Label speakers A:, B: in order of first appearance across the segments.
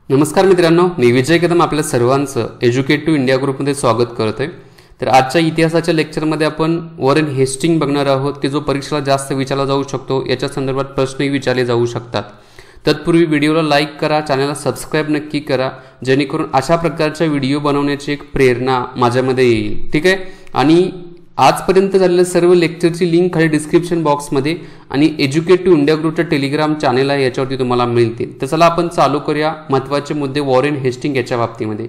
A: नमस्कार मित्रांनो, मी विजय कदम आपल्या सर्वांचं एज्युकेटिव्ह इंडिया ग्रुपमध्ये स्वागत करतोय। तर आजच्या इतिहासाच्या लेक्चरमध्ये आपण वॉरेन हेस्टिंग बघणार आहोत की जो परीक्षेला जास्त विचारला जाऊ शकतो। याच्या संदर्भात प्रश्नही विचारले जाऊ शकतात। तत्पूर्वी व्हिडिओला लाईक करा, चॅनलला सबस्क्राइब नक्की करा, जेणेकरून अशा प्रकारच्या व्हिडिओ बनवण्याची एक प्रेरणा माझ्यामध्ये येईल। ठीक आहे। आणि आजपर्यंत झालेल्या सर्व लेक्चरची लिंक खाली डिस्क्रिप्शन बॉक्समध्ये आणि एज्युकेटिव्ह इंडिया ग्रुपच्या टेलिग्राम चॅनल आहे याच्यावरती तुम्हाला मिळतील। तर चला आपण चालू करूया महत्त्वाचे मुद्दे वॉरेन हेस्टिंग याच्या बाबतीमध्ये।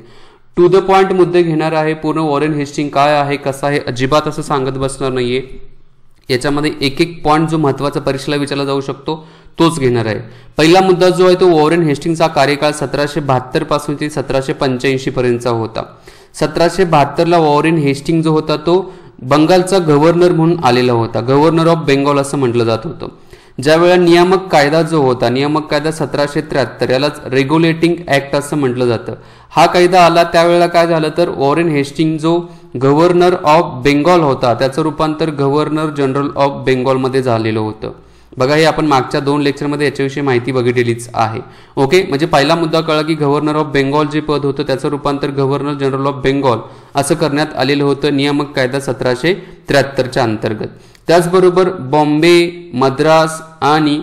A: टू द पॉइंट मुद्दे घेणार आहे। पूर्ण वॉरेन हेस्टिंग काय आहे, कसं आहे, अजिबात असं सांगत बसणार नाहीये। याच्यामध्ये एक एक पॉइंट जो महत्त्वाचा परीक्षेला विचारला जाऊ शकतो तोच घेणार आहे। पहिला मुद्दा जो आहे तो वॉरेन हेस्टिंगचा कार्यकाळ 1772 पासून ते 1785 पर्यंतचा होता। 1772 ला वॉरेन हेस्टिंग जो होता तो बंगालचा गव्हर्नर म्हणून आलेला होता। गव्हर्नर ऑफ बेंगॉल असं म्हटलं जात होतं। ज्यावेळेला नियामक कायदा जो होता, नियामक कायदा 1773, यालाच रेग्युलेटिंग ऍक्ट असं म्हटलं जातं, हा कायदा आला त्यावेळेला काय झालं तर वॉरेन हेस्टिंग जो गव्हर्नर ऑफ बेंगॉल होता त्याचं रूपांतर गव्हर्नर जनरल ऑफ बेंगॉल मध्ये झालेलं होतं। बघा, हे आपण मागच्या 2 लेक्चरमध्ये याच्याविषयी माहिती बघितलेलीच आहे। ओके, म्हणजे पहिला मुद्दा कळला की गव्हर्नर ऑफ बेंगॉल जे पद होतं त्याचं रूपांतर गव्हर्नर जनरल ऑफ बेंगॉल असं करण्यात आलेलं होतं नियामक कायदा 1773च्या अंतर्गत। त्याचबरोबर बॉम्बे, मद्रास आणि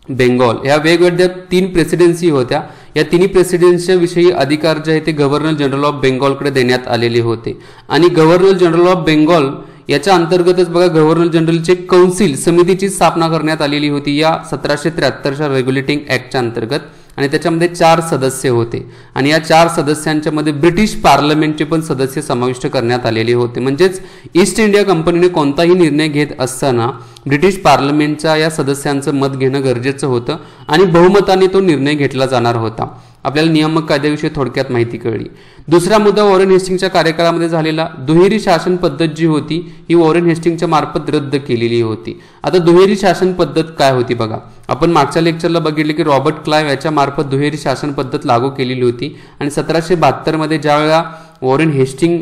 A: बेंगॉल या वेगवेगळ्या 3 प्रेसिडेन्सी होत्या। या तिन्ही प्रेसिडेन्सीच्या विषयी अधिकार जे आहे ते गव्हर्नर जनरल ऑफ बेंगॉलकडे देण्यात आलेले होते। आणि गव्हर्नर जनरल ऑफ बेंगॉल याच्या अंतर्गतच बघा गव्हर्नर जनरलचे कौन्सिल समितीची स्थापना करण्यात आलेली होती या 1773च्या रेग्युलेटिंग ऍक्टच्या अंतर्गत। आणि त्याच्यामध्ये 4 सदस्य होते आणि या 4 सदस्यांच्या मध्ये ब्रिटिश पार्लमेंटचे पण सदस्य समाविष्ट करण्यात आलेले होते। म्हणजेच ईस्ट इंडिया कंपनीने कोणताही निर्णय घेत असताना ब्रिटिश पार्लमेंटच्या या सदस्यांचं मत घेणं गरजेचं होतं आणि बहुमताने तो निर्णय घेतला जाणार होता। आपल्याला नियामक कायद्याविषयी थोडक्यात माहिती कळली। दुसरा मुद्दा वॉरेन हेस्टिंगच्या कार्यकाळामध्ये झालेला दुहेरी शासन पद्धत जी होती ही वॉरेन हेस्टिंगच्या मार्फत रद्द केलेली होती। आता दुहेरी शासन पद्धत काय होती बघा, आपण मागच्या लेक्चरला बघितले की रॉबर्ट क्लाइव्ह याच्या मार्फत दुहेरी शासन पद्धत लागू केलेली होती। आणि 1772 मध्ये ज्यावेळेला वॉरेन हेस्टिंग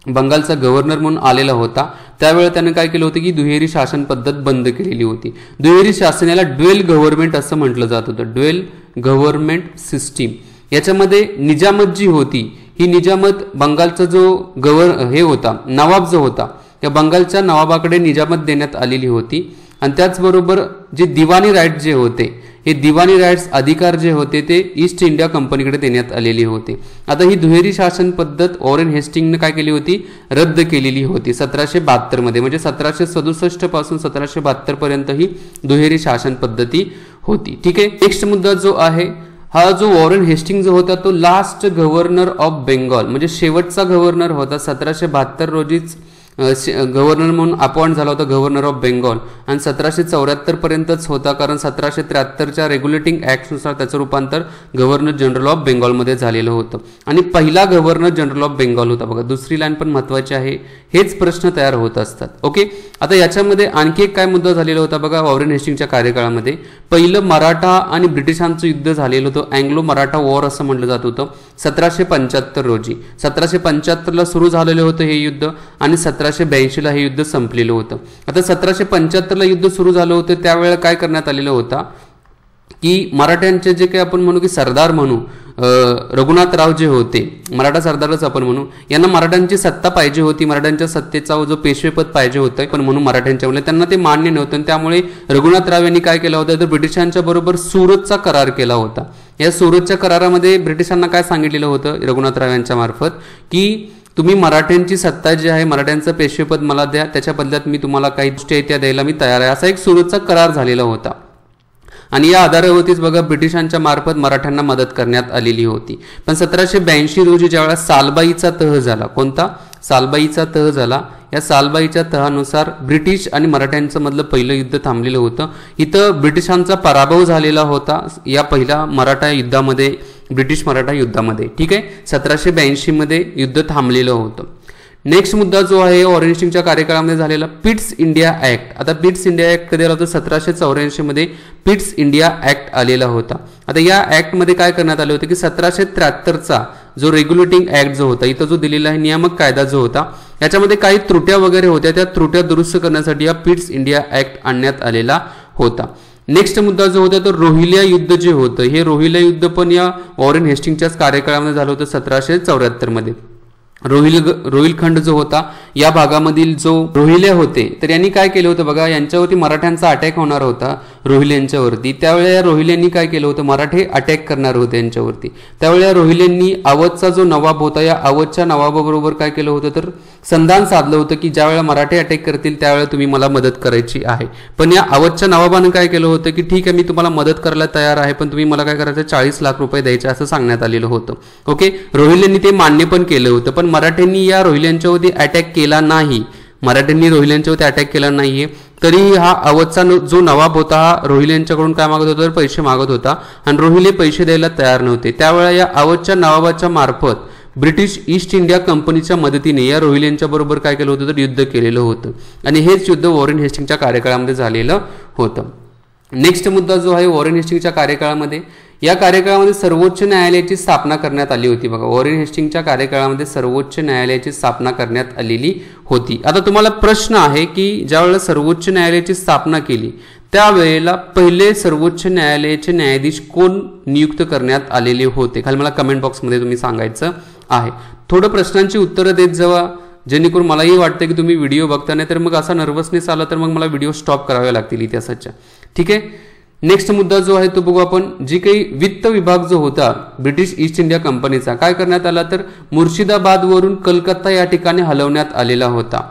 A: बंगालचा गव्हर्नर म्हणून आलेला होता त्यावेळेला त्याने काय केलं होतं की दुहेरी शासन पद्धत बंद केलेली होती। दुहेरी शासन याला ड्युएल गव्हर्नमेंट असं म्हटलं जात होतं, ड्युएल गव्हर्नमेंट सिस्टीम। याच्यामध्ये निजामत जी होती ही निजामत बंगालचा जो हे होता, नवाब जो होता, या बंगालच्या नवाबाकडे निजामत देण्यात आलेली होती। आणि त्याचबरोबर जे दिवाणी राईट जे होते, हे दिवाणी राईट्स अधिकार जे होते ते ईस्ट इंडिया कंपनीकडे देण्यात आलेले होते। आता ही दुहेरी शासन पद्धत वॉरेन हेस्टिंगने काय केली होती, रद्द केलेली होती 1772 मध्ये। म्हणजे 1767 पासून 1772 पर्यंत ही दुहेरी शासन पद्धती होती। ठीक आहे। नेक्स्ट मुद्दा जो आहे, हा जो वॉरेन हेस्टिंग जो होता तो लास्ट गव्हर्नर ऑफ बेंगॉल, म्हणजे शेवटचा गव्हर्नर होता। 1772 रोजीच गव्हर्नर म्हणून अपॉइंट झाला होता गव्हर्नर ऑफ बेंगॉल आणि 1774 पर्यंतच होता, कारण 1773च्या रेग्युलेटिंग ऍक्टनुसार त्याचं रूपांतर गव्हर्नर जनरल ऑफ बेंगॉलमध्ये झालेलं होतं। आणि पहिला गव्हर्नर जनरल ऑफ बेंगॉल होता। बघा, दुसरी लाईन पण महत्वाची आहे, हेच प्रश्न तयार होत असतात। ओके, आता याच्यामध्ये आणखी एक काय मुद्दा झालेला होता बघा वॉरेन हेस्टिंगच्या कार्यकाळामध्ये, पहिलं मराठा आणि ब्रिटिशांचं युद्ध झालेलं होतं, अँग्लो मराठा वॉर असं म्हटलं जात होतं 1775 रोजी। 1775 ला सुरू झालेलं होतं हे युद्ध आणि 1782 ला हे युद्ध संपलेलं होतं। आता 1775 ला युद्ध सुरू झालं होतं त्यावेळेला काय करण्यात आलेलं होतं की मराठ्यांचे जे काही आपण म्हणू की सरदार म्हणू, रघुनाथराव जे होते, मराठा सरदारच आपण म्हणू, यांना मराठ्यांची सत्ता पाहिजे होती, मराठ्यांच्या सत्तेचा जो पेशवेपद पाहिजे होतं, पण म्हणून मराठ्यांच्या मुळे त्यांना ते मान्य नव्हतं। त्यामुळे रघुनाथराव यांनी काय केलं होतं तर ब्रिटिशांच्या बरोबर सुरतचा करार केला होता। या सुरतच्या करारामध्ये ब्रिटिशांना काय सांगितलेलं होतं रघुनाथराव यांच्या मार्फत की तुम्ही मराठ्यांची सत्ता जी आहे, मराठ्यांचं पेशवेपद मला द्या, त्याच्या बदल्यात मी तुम्हाला काही गोष्टी आहेत त्या द्यायला मी तयार आहे, असा एक सुरतचा करार झालेला होता। आणि या आधारावरतीच बघा ब्रिटिशांच्या मार्फत मराठ्यांना मदत करण्यात आलेली होती। पण 1782 रोजी ज्यावेळेला सालबाईचा तह झाला, कोणता सालबाईचा तह झाला, या सालबाईच्या तहानुसार ब्रिटिश आणि मराठ्यांचं मधलं पहिलं युद्ध थांबलेलं होतं। इथं ब्रिटिशांचा पराभव झालेला होता या पहिल्या मराठा युद्धामध्ये, ब्रिटिश मराठा युद्धामध्ये। ठीक आहे, 1782 मध्ये युद्ध थांबलेलं होतं। नेक्स्ट मुद्दा जो आहे वॉरेन हेस्टिंगच्या कार्यकाळामध्ये झालेला पिट्स इंडिया ऍक्ट। आता पिट्स इंडिया ऍक्ट कधी आला होता 1784 मध्ये पिट्स इंडिया ऍक्ट आलेला होता। आता या ऍक्ट मध्ये काय करण्यात आले होते की 1773चा जो रेग्युलेटिंग ऍक्ट जो होता, इथं जो दिलेला आहे नियामक कायदा जो होता, याच्यामध्ये काही त्रुट्या वगैरे होत्या, त्या त्रुट्या दुरुस्त करण्यासाठी या पिट्स इंडिया ऍक्ट आणण्यात आलेला होता। नेक्स्ट मुद्दा जो होता तो रोहिल्या युद्ध जे होतं, हे रोहिल्या युद्ध पण या वॉरेन हेस्टिंगच्याच कार्यकाळामध्ये झालं होतं 1774 मध्ये. रोहिलखंड जो होता या भागामधील जो रोहिल्या होते तर यांनी काय केलं होतं बघा, यांच्यावरती मराठ्यांचा अटॅक होणार होता रोहिल्यांच्यावरती. त्यावेळेला या रोहिल्यांनी काय केलं होतं, मराठे अटॅक करणार होते यांच्यावरती. त्यावेळेला रोहिल्यांनी अवधचा जो नवाब होता या अवधच्या नवाबाबरोबर काय केलं होतं तर संधान साधलं होतं की ज्यावेळेला मराठे अटॅक करतील त्यावेळेला तुम्ही मला मदत करायची आहे. पण या अवधच्या नवाबानं काय केलं होतं की ठीक आहे मी तुम्हाला मदत करायला तयार आहे, पण तुम्ही मला काय करायचं 40 लाख रुपये द्यायचे असं सांगण्यात आलेलं होतं. ओके, रोहिल्यांनी ते मान्य पण केलं होतं, पण मराठ्यांनी या रोहिल्यांच्यावरती अटॅक केला नाही. मराठ्यांनी रोहिल्यांच्यावरती अटॅक केला नाहीये. तरी हा अवधचा जो नवाब होता हा रोहिल्यांच्याकडून काय मागत होता तर पैसे मागत होता आणि रोहिले पैसे द्यायला तयार नव्हते. त्यावेळेला या अवधच्या नवाबाच्या मार्फत ब्रिटिश ईस्ट इंडिया कंपनीच्या मदतीने या रोहिल्यांच्या बरोबर काय केलं होतं तर युद्ध केलेलं होतं आणि हेच युद्ध वॉरेन हेस्टिंगच्या कार्यकाळामध्ये झालेलं होतं. नेक्स्ट मुद्दा जो आहे वॉरेन हेस्टिंगच्या कार्यकाळामध्ये, या कार्यकाळामध्ये सर्वोच्च न्यायालयाची स्थापना करण्यात आली होती. बघा, वॉरेन हेस्टिंगच्या कार्यकाळामध्ये सर्वोच्च न्यायालयाची स्थापना करण्यात आलेली होती. आता तुम्हाला प्रश्न आहे की ज्यावेळेला सर्वोच्च न्यायालयाची स्थापना केली त्यावेळेला पहिले सर्वोच्च न्यायालयाचे न्यायाधीश कोण नियुक्त करण्यात आलेले होते, खाली मला कमेंट बॉक्समध्ये तुम्ही सांगायचं आहे. थोडं प्रश्नांची उत्तरं देत जावा, जेणेकरून मलाही वाटतं की तुम्ही व्हिडिओ बघता, नाही तर मग असा नर्वसनेस आला तर मग मला व्हिडिओ स्टॉप करावे लागतील इतिहासाच्या. ठीक आहे, नेक्स्ट मुद्दा जो आहे तो बघू आपण. जी काही वित्त विभाग जो होता ब्रिटिश ईस्ट इंडिया कंपनीचा काय करण्यात आला तर मुर्शिदाबादवरून कलकत्ता या ठिकाणी हलवण्यात आलेला होता,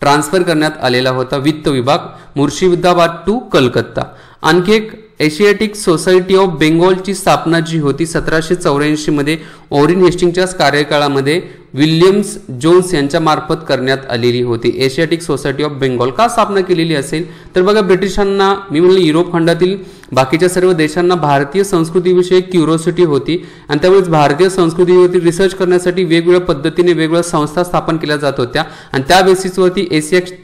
A: ट्रान्सफर करण्यात आलेला होता वित्त विभाग मुर्शिदाबाद टू कलकत्ता. आणखी एक एशियाटिक सोसायटी ऑफ बेंगॉलची स्थापना जी होती 1784 मध्ये वॉरेन हेस्टिंगच्याच कार्यकाळामध्ये विल्यम्स जोन्स यांच्या मार्फत करण्यात आलेली होती. एशियाटिक सोसायटी ऑफ बेंगॉल का स्थापना केलेली असेल तर बघा, ब्रिटिशांना मी म्हणलं युरोप खंडातील बाकीच्या सर्व देशांना भारतीय संस्कृतीविषयी क्युरिओसिटी होती आणि त्यावेळेस भारतीय संस्कृतीवरती रिसर्च करण्यासाठी वेगवेगळ्या पद्धतीने वेगवेगळ्या संस्था स्थापन केल्या जात होत्या आणि त्या बेसिसवरती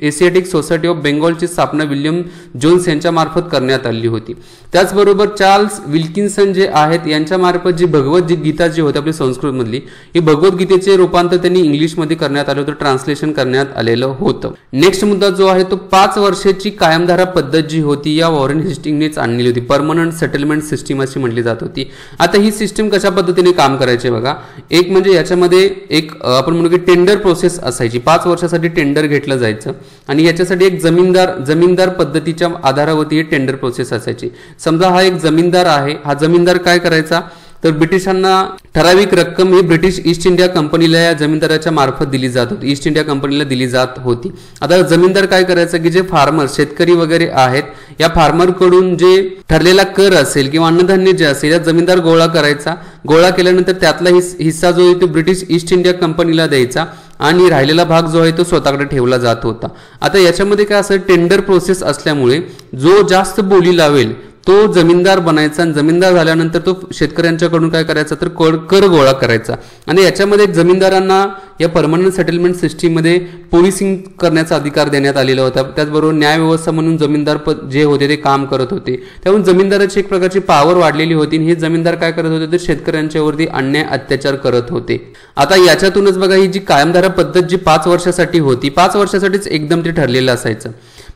A: एशियाटिक सोसायटी ऑफ बेंगॉलची स्थापना विल्यम जोन्स यांच्या मार्फत करण्यात आली होती. त्याचबरोबर चार्ल्स विल्किन्सन जे आहेत यांच्या मार्फत जी भगवद्गीता जी होती आपली संस्कृतमधली, ही भगवद्गीतेचे रूपांतर त्यांनी इंग्लिशमध्ये करण्यात आलं होतं, ट्रान्सलेशन करण्यात आलेलं होतं. नेक्स्ट मुद्दा जो आहे तो 5 वर्षाची कायमधारा पद्धत जी होती या वॉरेन हेस्टिंगनेच आणलेली होती. परमनंट सेटलमेंट सिस्टीम अशी म्हटली जात होती. आता ही सिस्टीम कशा पद्धतीने काम करायची बघा, एक म्हणजे याच्यामध्ये एक आपण म्हणू की टेंडर प्रोसेस असायची. 5 वर्षासाठी टेंडर घेतलं जायचं आणि याच्यासाठी एक जमीनदार पद्धतीच्या आधारावरती ही टेंडर प्रोसेस असायची. समजा हा एक जमीनदार आहे, हा जमीनदार काय करायचा तर ब्रिटिशांना ठराविक रक्कम ही ब्रिटिश ईस्ट इंडिया कंपनीला या जमीनदाराच्या मार्फत दिली जात होती, ईस्ट इंडिया कंपनीला दिली जात होती. आता जमीनदार काय करायचं की जे फार्मर शेतकरी वगैरे आहेत या फार्मर कडून जे ठरलेला कर असेल किंवा अन्नधान्य जे असेल या जमीनदार गोळा करायचा. गोळा केल्यानंतर त्यातला हिस्सा जो आहे तो ब्रिटिश ईस्ट इंडिया कंपनीला द्यायचा आणि राहिलेला भाग जो आहे तो स्वतःकडे ठेवला जात होता. आता याच्यामध्ये काय असं टेंडर प्रोसेस असल्यामुळे जो जास्त बोली लावेल तो जमीनदार बनायचा आणि जमीनदार झाल्यानंतर तो शेतकऱ्यांच्याकडून काय करायचा तर कर गोळा करायचा. आणि याच्यामध्ये जमीनदारांना या परमनंट सेटलमेंट सिस्टीममध्ये पोलिसिंग करण्याचा अधिकार देण्यात आलेला होता. त्याचबरोबर न्यायव्यवस्था म्हणून जमीनदार जे होते ते काम करत होते. त्यामुळे जमीनदाराची एक प्रकारची पॉवर वाढलेली होती आणि हे जमीनदार काय करत होते तर शेतकऱ्यांच्यावरती अन्याय अत्याचार करत होते. आता याच्यातूनच बघा ही जी कायमधारा पद्धत जी 5 वर्षासाठी होती, 5 वर्षासाठीच एकदम ते ठरलेलं असायचं.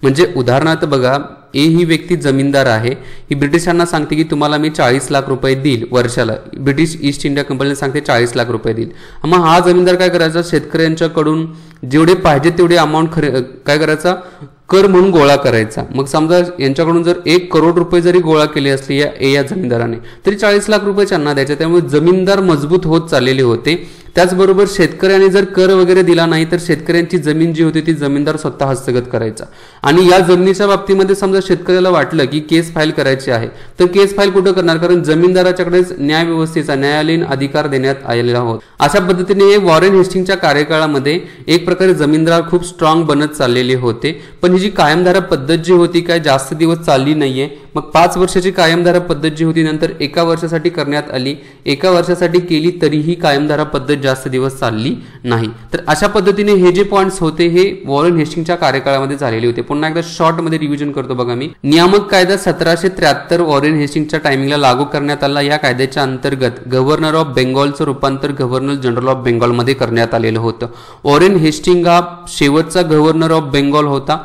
A: म्हणजे उदाहरणार्थ बघा, ही व्यक्ती जमीनदार आहे, ही ब्रिटिशांना सांगते की तुम्हाला मी 40 लाख रुपये देईल वर्षाला. ब्रिटिश ईस्ट इंडिया कंपनीला सांगते 40 लाख रुपये देईल. मग हा जमीनदार काय करायचा शेतकऱ्यांच्याकडून जेवढे पाहिजे तेवढे अमाऊंट काय करायचा कर म्हणून गोळा करायचा. मग समजा यांच्याकडून जर 1 करोड रुपये जरी गोळा केले असले या जमीनदाराने तरी 40 लाख रुपये त्यांना द्यायचे. त्यामुळे जमीनदार मजबूत होत चाललेले होते. त्याचबरोबर शेतकऱ्याने जर कर वगैरे दिला नाही तर शेतकऱ्यांची जमीन जी होती ती जमीनदार स्वतः हस्तगत करायचा. आणि या जमिनीच्या बाबतीमध्ये समजा शेतकऱ्याला वाटलं की केस फाईल करायची आहे तर केस फाईल कुठं करणार, कारण जमीनदाराच्याकडेच न्यायव्यवस्थेचा न्यायालयीन अधिकार देण्यात आलेला होता. अशा पद्धतीने हे वॉरेन हेस्टिंगच्या कार्यकाळामध्ये एक प्रकारे जमीनदार खूप स्ट्रॉंग बनत चाललेले होते. पण ही जी कायमधारा पद्धत जी होती काय जास्त दिवस चालली नाहीये. मग 5 वर्षाची कायमधारा पद्धत जी होती नंतर 1 वर्षासाठी करण्यात आली. 1 वर्षासाठी केली तरीही कायमधारा पद्धत जास्त दिवस चालली नाही. तर अशा पद्धतीने हे जे पॉइंट्स होते हे वॉरेन हेस्टिंगच्या कार्यकाळामध्ये झालेले होते. पुन्हा एकदा शॉर्ट मध्ये रिव्हिजन करतो बघा मी. नियामक कायदा 1773 वॉरेन हेस्टिंगच्या टायमिंगला लागू करण्यात आला. या कायद्याच्या अंतर्गत गव्हर्नर ऑफ बेंगॉलचं रूपांतर गव्हर्नर जनरल ऑफ बेंगॉल मध्ये करण्यात आलेलं होतं. वॉरेन हेस्टिंग हा शेवटचा गव्हर्नर ऑफ बेंगॉल होता.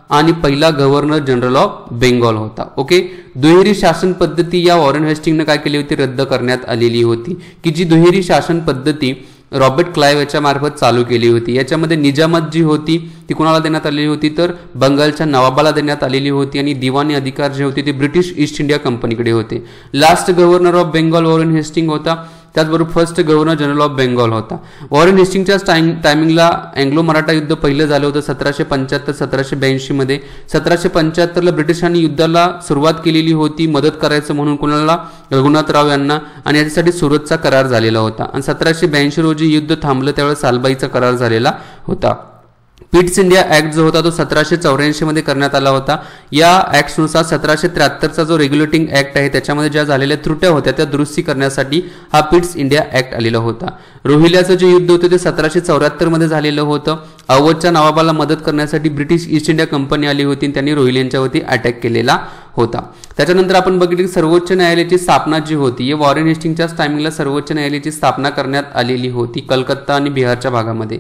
A: आणि पहिला गव्हर्नर जनरल ऑफ बेंगॉल होता. ओके, दुहेरी शासन पद्धती या वॉरेन हेस्टिंगने काय केली होती, रद्द करण्यात आलेली होती, की जी दुहेरी शासन पद्धती रॉबर्ट क्लाइव्ह याच्या मार्फत चालू केली होती. याच्यामध्ये निजामत जी होती ती कोणाला देण्यात आलेली होती, तर बंगालच्या नवाबाला देण्यात आलेली होती आणि दिवाणी अधिकार जे होते ते ब्रिटिश ईस्ट इंडिया कंपनीकडे होते. Last governor of Bengal Warren Hasting होता, त्याचबरोबर first governor general of Bengal होता. वॉरेन हेस्टिंगच्याच टायमिंगला अँग्लो मराठा युद्ध पहिलं झालं होतं 1775-1782 मध्ये. 1775ला ब्रिटिशांनी युद्धाला सुरुवात केलेली होती मदत करायचं म्हणून कोणाला, रघुनाथराव यांना, आणि याच्यासाठी सुरतचा करार झालेला होता. आणि 1782 रोजी युद्ध थांबलं त्यावेळेस सालबाईचा करार झालेला होता. पिट्स इंडिया ऍक्ट जो होता तो 1784 मध्ये करण्यात आला होता. या ऍक्टनुसार 1773चा जो रेग्युलेटिंग ऍक्ट आहे त्याच्यामध्ये ज्या झालेल्या त्रुट्या होत्या त्या दुरुस्ती करण्यासाठी हा पिट्स इंडिया ऍक्ट आलेला होता. रोहिल्याचं जे युद्ध होतं ते 1774 मध्ये झालेलं होतं. अवधच्या नवाबाला मदत करण्यासाठी ब्रिटिश ईस्ट इंडिया कंपनी आली होती आणि त्यांनी रोहिल्यांच्यावरती अटॅक केलेला होता. त्याच्यानंतर आपण बघितलं की सर्वोच्च न्यायालयाची स्थापना जी होती हे वॉरेन हेस्टिंगच्याच टायमिंगला सर्वोच्च न्यायालयाची स्थापना करण्यात आलेली होती कलकत्ता आणि बिहारच्या भागामध्ये.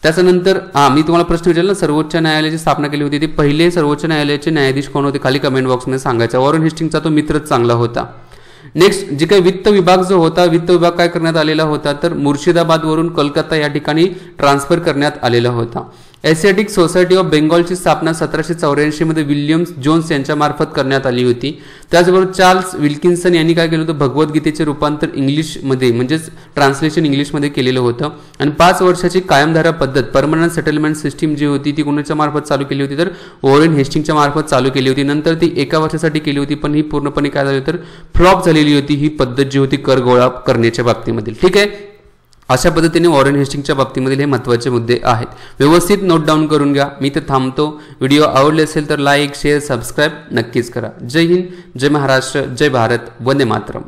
A: त्याच्यानंतर मी तुम्हाला प्रश्न विचारला, सर्वोच्च न्यायालयाची स्थापना केली होती ते पहिले सर्वोच्च न्यायालयाचे न्यायाधीश कोण होते, खाली कमेंट बॉक्समध्ये सांगायचा. वॉरेन हेस्टिंगचा तो मित्रच चांगला होता. नेक्स्ट जे काही वित्त विभाग जो होता, वित्त विभाग काय करण्यात आलेला होता, तर मुर्शिदाबाद वरून कोलकाता या ठिकाणी ट्रान्सफर करण्यात आलेला होता. एशियाटिक सोसायटी ऑफ बेंगॉलची स्थापना 1784 मध्ये विल्यम्स जोन्स यांच्या मार्फत करण्यात आली होती. त्याचबरोबर चार्ल्स विल्किन्सन यांनी काय केलं होतं, भगवद्गीतेचे रूपांतर इंग्लिशमध्ये म्हणजेच ट्रान्सलेशन इंग्लिशमध्ये केलेलं होतं. आणि 5 वर्षाची कायमधारा पद्धत परमनंट सेटलमेंट सिस्टीम जी होती ती कोणाच्या मार्फत चालू केली होती, तर वॉरेन हेस्टिंगच्या मार्फत चालू केली होती. नंतर ती 1 वर्षासाठी केली होती, पण ही पूर्णपणे काय झाली तर फ्लॉप झालेली होती ही पद्धत जी होती कर गोळा करण्याच्या बाबतीमध्ये. ठीक आहे, अशा पद्धतीने वॉरेन हेस्टिंगच्या बाबतीमधील हे महत्त्वाचे मुद्दे आहेत. व्यवस्थित नोट डाऊन करून घ्या. मी ते थांबतो. व्हिडिओ आवडले असेल तर लाईक, शेअर, सबस्क्राईब नक्कीच करा. जय हिंद, जय महाराष्ट्र, जय भारत, वंदे मातरम.